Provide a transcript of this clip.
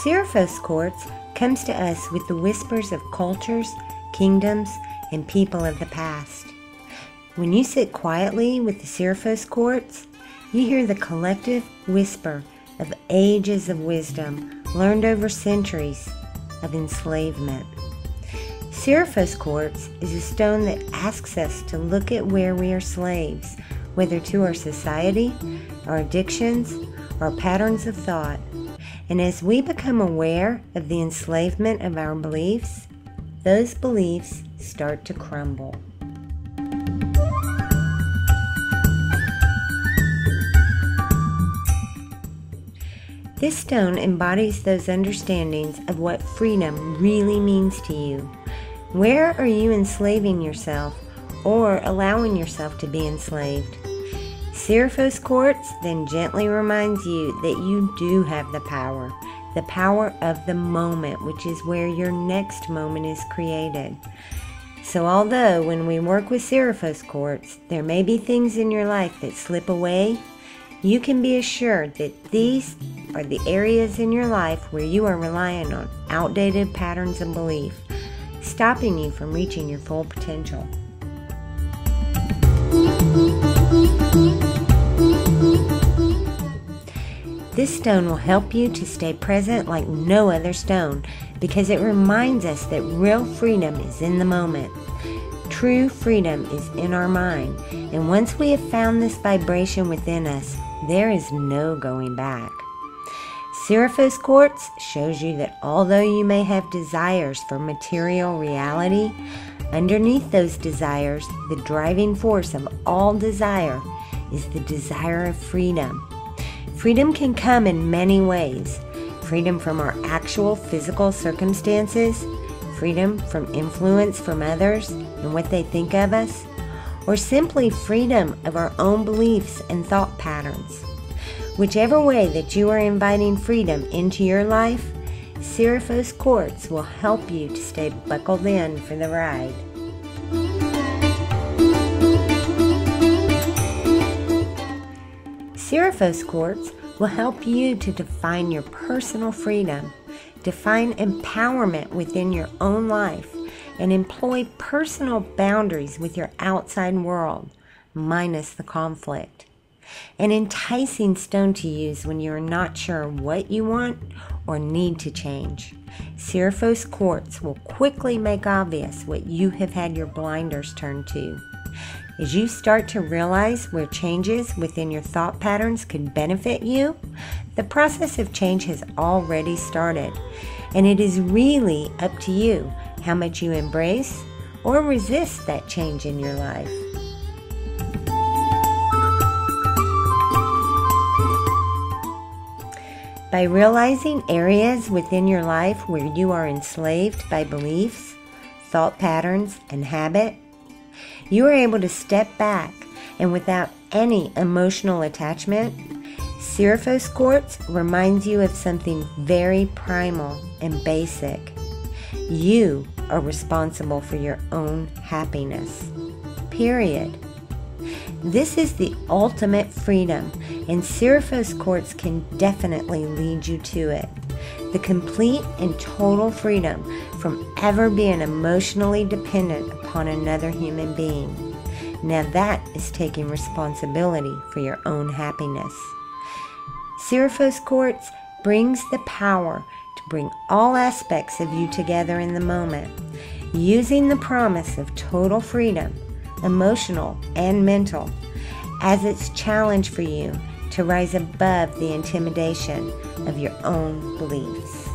Serifos Quartz comes to us with the whispers of cultures, kingdoms, and people of the past. When you sit quietly with the Serifos Quartz, you hear the collective whisper of ages of wisdom learned over centuries of enslavement. Serifos Quartz is a stone that asks us to look at where we are slaves, whether to our society, our addictions, or patterns of thought. And as we become aware of the enslavement of our beliefs, those beliefs start to crumble. This stone embodies those understandings of what freedom really means to you. Where are you enslaving yourself or allowing yourself to be enslaved? Serifos Quartz then gently reminds you that you do have the power of the moment, which is where your next moment is created. So although when we work with Serifos Quartz, there may be things in your life that slip away, you can be assured that these are the areas in your life where you are relying on outdated patterns of belief, stopping you from reaching your full potential. This stone will help you to stay present like no other stone because it reminds us that real freedom is in the moment. True freedom is in our mind, and once we have found this vibration within us, there is no going back. Serifos Quartz shows you that although you may have desires for material reality, underneath those desires, the driving force of all desire is the desire of freedom. Freedom can come in many ways. Freedom from our actual physical circumstances, freedom from influence from others and what they think of us, or simply freedom of our own beliefs and thought patterns. Whichever way that you are inviting freedom into your life, Serifos Quartz will help you to stay buckled in for the ride. Serifos Quartz will help you to define your personal freedom, define empowerment within your own life, and employ personal boundaries with your outside world, minus the conflict. An enticing stone to use when you are not sure what you want or need to change. Serifos Quartz will quickly make obvious what you have had your blinders turned to. As you start to realize where changes within your thought patterns could benefit you, the process of change has already started, and it is really up to you how much you embrace or resist that change in your life. By realizing areas within your life where you are enslaved by beliefs, thought patterns, and habit, you are able to step back and without any emotional attachment, Serifos Quartz reminds you of something very primal and basic. You are responsible for your own happiness. Period. This is the ultimate freedom, and Serifos Quartz can definitely lead you to it. The complete and total freedom from ever being emotionally dependent upon another human being. Now that is taking responsibility for your own happiness. Serifos Quartz brings the power to bring all aspects of you together in the moment, using the promise of total freedom, emotional and mental, as its challenge for you to rise above the intimidation of your own beliefs.